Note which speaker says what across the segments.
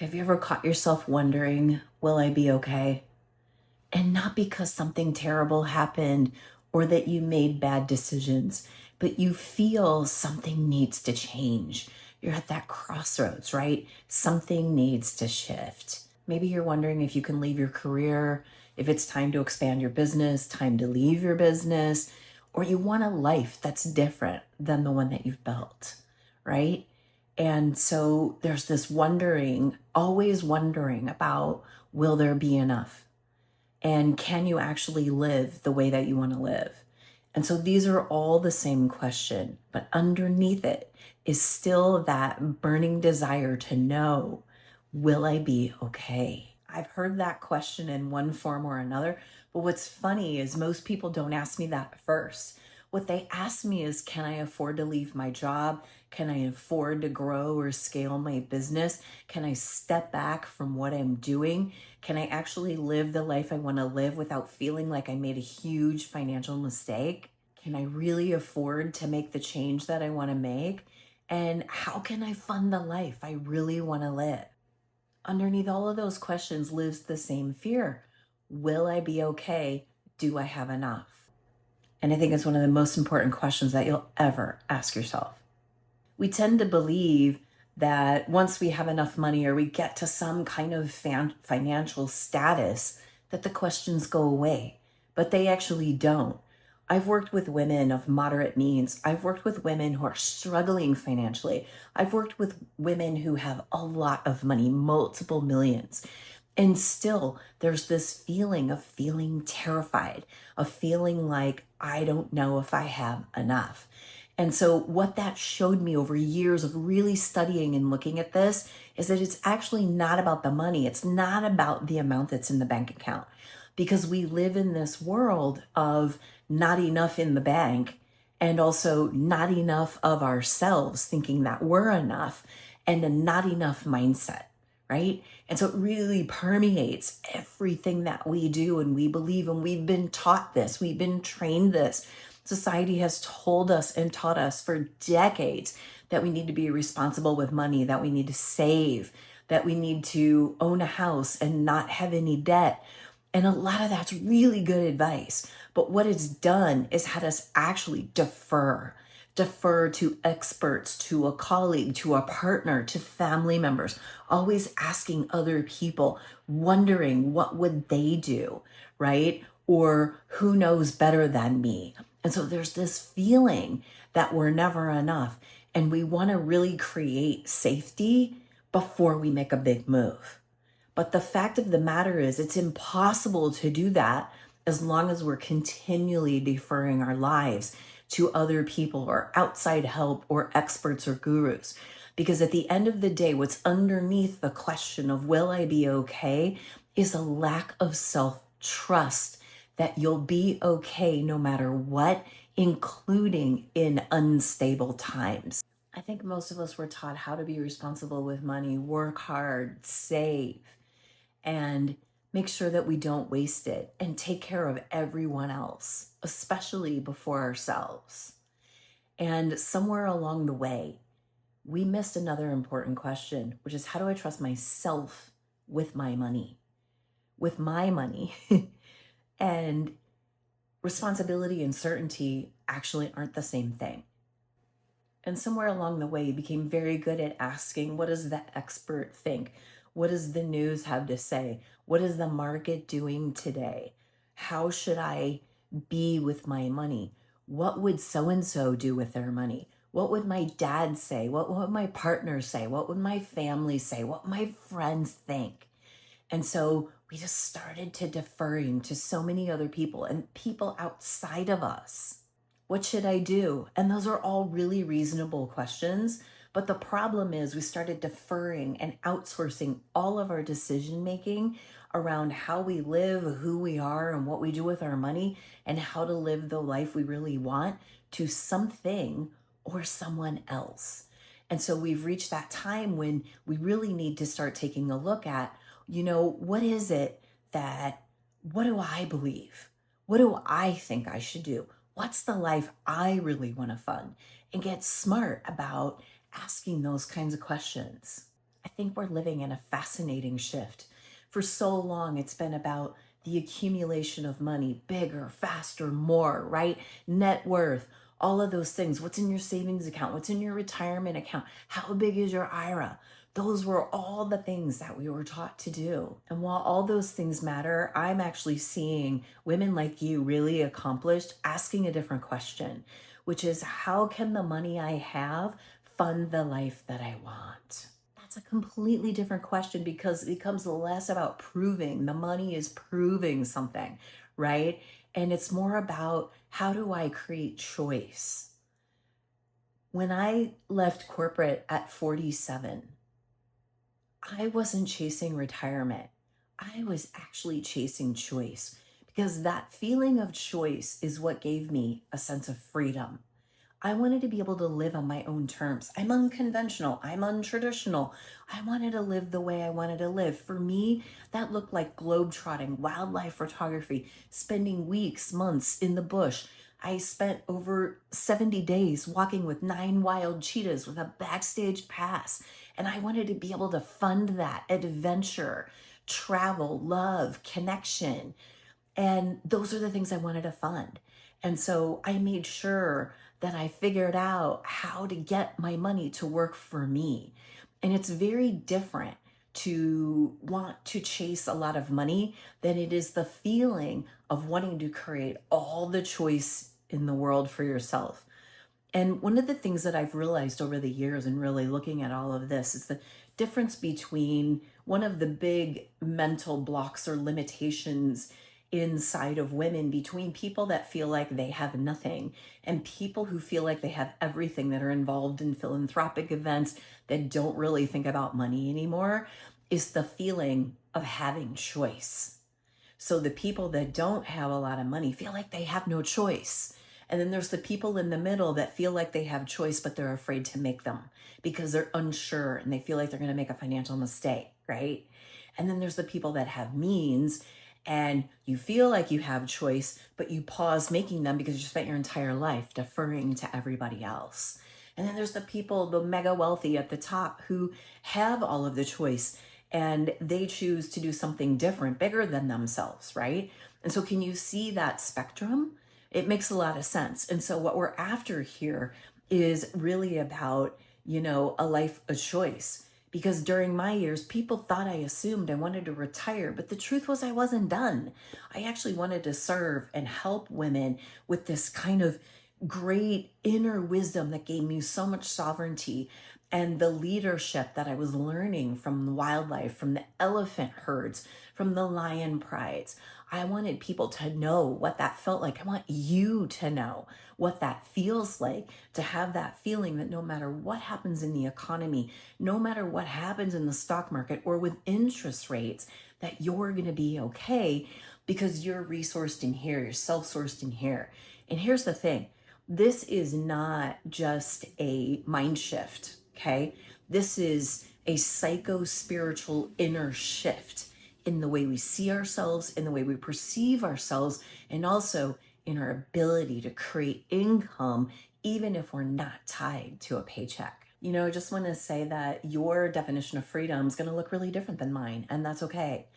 Speaker 1: Have you ever caught yourself wondering, will I be okay? And not because something terrible happened or that you made bad decisions, but you feel something needs to change. You're at that crossroads, right? Something needs to shift. Maybe you're wondering if you can leave your career, if it's time to expand your business, time to leave your business, or you want a life that's different than the one that you've built, right? And so there's this wondering, always wondering about, will there be enough? And can you actually live the way that you want to live? And so these are all the same question, but underneath it is still that burning desire to know, will I be okay? I've heard that question in one form or another, but what's funny is most people don't ask me that first. What they ask me is, can I afford to leave my job? Can I afford to grow or scale my business? Can I step back from what I'm doing? Can I actually live the life I want to live without feeling like I made a huge financial mistake? Can I really afford to make the change that I want to make? And how can I fund the life I really want to live? Underneath all of those questions lives the same fear. Will I be okay? Do I have enough? And I think it's one of the most important questions that you'll ever ask yourself. We tend to believe that once we have enough money or we get to some kind of financial status, that the questions go away, but they actually don't. I've worked with women of moderate means. I've worked with women who are struggling financially. I've worked with women who have a lot of money, multiple millions. And still, there's this feeling of feeling terrified, of feeling like I don't know if I have enough. And so, what that showed me over years of really studying and looking at this is that it's actually not about the money. It's not about the amount that's in the bank account, because we live in this world of not enough in the bank and also not enough of ourselves thinking that we're enough, and a not enough mindset, right? And so it really permeates everything that we do and we believe, and we've been taught this, we've been trained this. Society has told us and taught us for decades that we need to be responsible with money, that we need to save, that we need to own a house and not have any debt. And a lot of that's really good advice. But what it's done is had us actually defer to experts, to a colleague, to a partner, to family members, always asking other people, wondering what would they do, right? Or who knows better than me? And so there's this feeling that we're never enough. And we want to really create safety before we make a big move. But the fact of the matter is, it's impossible to do that as long as we're continually deferring our lives to other people or outside help or experts or gurus. Because at the end of the day, what's underneath the question of will I be okay is a lack of self-trust that you'll be okay no matter what, including in unstable times. I think most of us were taught how to be responsible with money, work hard, save, and make sure that we don't waste it and take care of everyone else, especially before ourselves. And somewhere along the way, we missed another important question, which is, how do I trust myself with my money? With my money. And responsibility and certainty actually aren't the same thing. And somewhere along the way, you became very good at asking, what does the expert think? What does the news have to say? What is the market doing today? How should I be with my money? What would so and so do with their money? What would my dad say? What would my partner say? What would my family say? What would my friends think? And so we just started to deferring to so many other people and people outside of us. What should I do? And those are all really reasonable questions. But the problem is we started deferring and outsourcing all of our decision making around how we live, who we are, and what we do with our money, and how to live the life we really want to something or someone else. And so we've reached that time when we really need to start taking a look at, what is it what do I believe? What do I think I should do? What's the life I really want to fund? And get smart about asking those kinds of questions. I think we're living in a fascinating shift. For so long, it's been about the accumulation of money, bigger, faster, more, right? Net worth, all of those things. What's in your savings account? What's in your retirement account? How big is your IRA? Those were all the things that we were taught to do. And while all those things matter, I'm actually seeing women like you really accomplished asking a different question, which is how can the money I have fund the life that I want? That's a completely different question because it becomes less about proving. The money is proving something, right? And it's more about how do I create choice? When I left corporate at 47, I wasn't chasing retirement. I was actually chasing choice because that feeling of choice is what gave me a sense of freedom. I wanted to be able to live on my own terms. I'm unconventional. I'm untraditional. I wanted to live the way I wanted to live. For me, that looked like globetrotting, wildlife photography, spending weeks, months in the bush. I spent over 70 days walking with 9 wild cheetahs with a backstage pass. And I wanted to be able to fund that adventure, travel, love, connection. And those are the things I wanted to fund. And so I made sure that I figured out how to get my money to work for me. And it's very different to want to chase a lot of money than it is the feeling of wanting to create all the choice in the world for yourself. And one of the things that I've realized over the years and really looking at all of this is the difference between one of the big mental blocks or limitations inside of women between people that feel like they have nothing and people who feel like they have everything that are involved in philanthropic events that don't really think about money anymore is the feeling of having choice. So the people that don't have a lot of money feel like they have no choice. And then there's the people in the middle that feel like they have choice, but they're afraid to make them because they're unsure and they feel like they're going to make a financial mistake, right? And then there's the people that have means and you feel like you have choice, but you pause making them because you spent your entire life deferring to everybody else. And then there's the people, the mega wealthy at the top who have all of the choice and they choose to do something different, bigger than themselves, right? And so can you see that spectrum? It makes a lot of sense. And so what we're after here is really about, a life of choice. Because during my years, people thought I assumed I wanted to retire, but the truth was I wasn't done. I actually wanted to serve and help women with this kind of great inner wisdom that gave me so much sovereignty and the leadership that I was learning from the wildlife, from the elephant herds, from the lion prides. I wanted people to know what that felt like. I want you to know what that feels like, to have that feeling that no matter what happens in the economy, no matter what happens in the stock market or with interest rates, that you're going to be okay because you're resourced in here, you're self-sourced in here. And here's the thing. This is not just a mind shift, okay? This is a psycho-spiritual inner shift in the way we see ourselves, in the way we perceive ourselves, and also in our ability to create income, even if we're not tied to a paycheck. I just want to say that your definition of freedom is going to look really different than mine, and that's okay.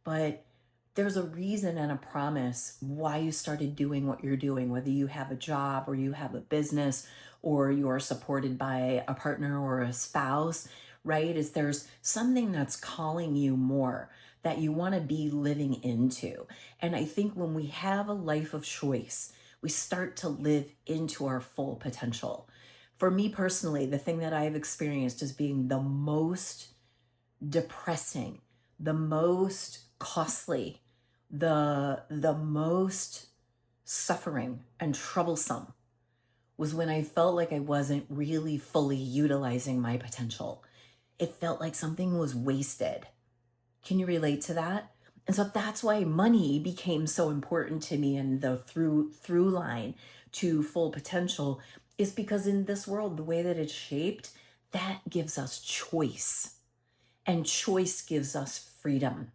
Speaker 1: But there's a reason and a promise why you started doing what you're doing, whether you have a job or you have a business or you're supported by a partner or a spouse, right? Is there's something that's calling you more that you want to be living into. And I think when we have a life of choice, we start to live into our full potential. For me personally, the thing that I've experienced as being the most depressing, the most costly, the most suffering and troublesome was when I felt like I wasn't really fully utilizing my potential. It felt like something was wasted. Can you relate to that? And so that's why money became so important to me, and the through line to full potential is because in this world, the way that it's shaped, that gives us choice. And choice gives us freedom.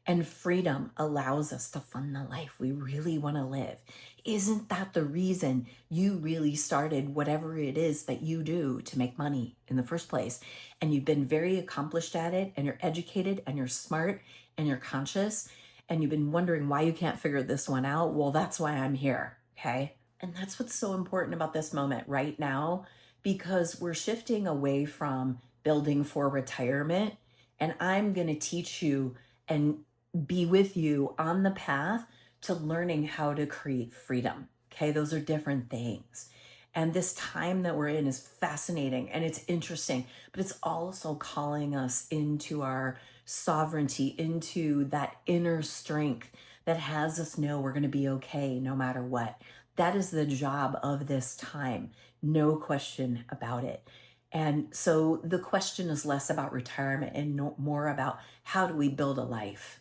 Speaker 1: And freedom allows us to fund the life we really want to live. Isn't that the reason you really started whatever it is that you do to make money in the first place? And you've been very accomplished at it, and you're educated, and you're smart, and you're conscious, and you've been wondering why you can't figure this one out. Well, that's why I'm here. Okay. And that's what's so important about this moment right now, because we're shifting away from building for retirement. And I'm going to teach you and be with you on the path to learning how to create freedom. Okay, those are different things. And this time that we're in is fascinating and it's interesting, but it's also calling us into our sovereignty, into that inner strength that has us know we're going to be okay no matter what. That is the job of this time, no question about it. And so the question is less about retirement and more about how do we build a life?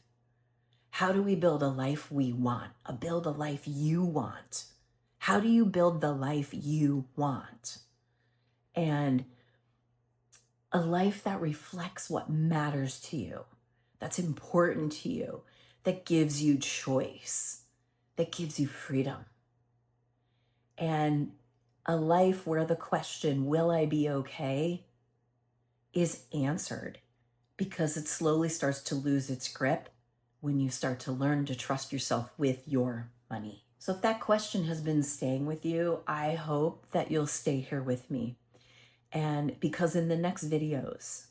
Speaker 1: How do we build a life we want? Build a life you want. How do you build the life you want? And a life that reflects what matters to you, that's important to you, that gives you choice, that gives you freedom. And a life where the question, will I be okay, is answered because it slowly starts to lose its grip when you start to learn to trust yourself with your money. So if that question has been staying with you, I hope that you'll stay here with me. And because in the next videos,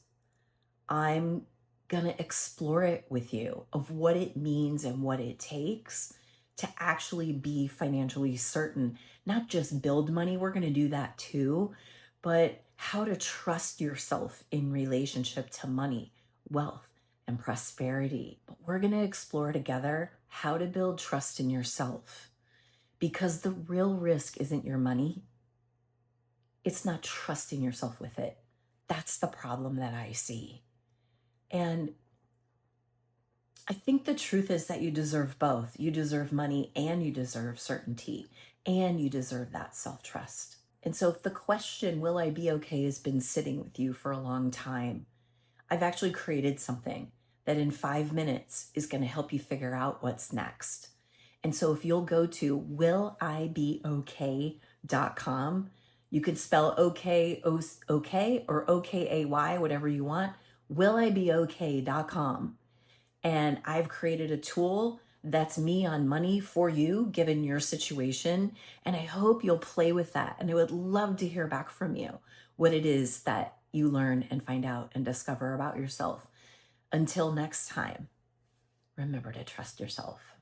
Speaker 1: I'm going to explore it with you of what it means and what it takes to actually be financially certain, not just build money. We're going to do that too, but how to trust yourself in relationship to money, wealth, and prosperity. But we're going to explore together how to build trust in yourself, because the real risk isn't your money. It's not trusting yourself with it. That's the problem that I see. And I think the truth is that you deserve both. You deserve money and you deserve certainty and you deserve that self-trust. And so if the question, will I be okay, has been sitting with you for a long time, I've actually created something that in 5 minutes is going to help you figure out what's next. And so if you'll go to willibeokay.com, you could spell okay or okay, whatever you want, willibeokay.com. And I've created a tool that's me on money for you, given your situation. And I hope you'll play with that. And I would love to hear back from you what it is that you learn and find out and discover about yourself. Until next time, remember to trust yourself.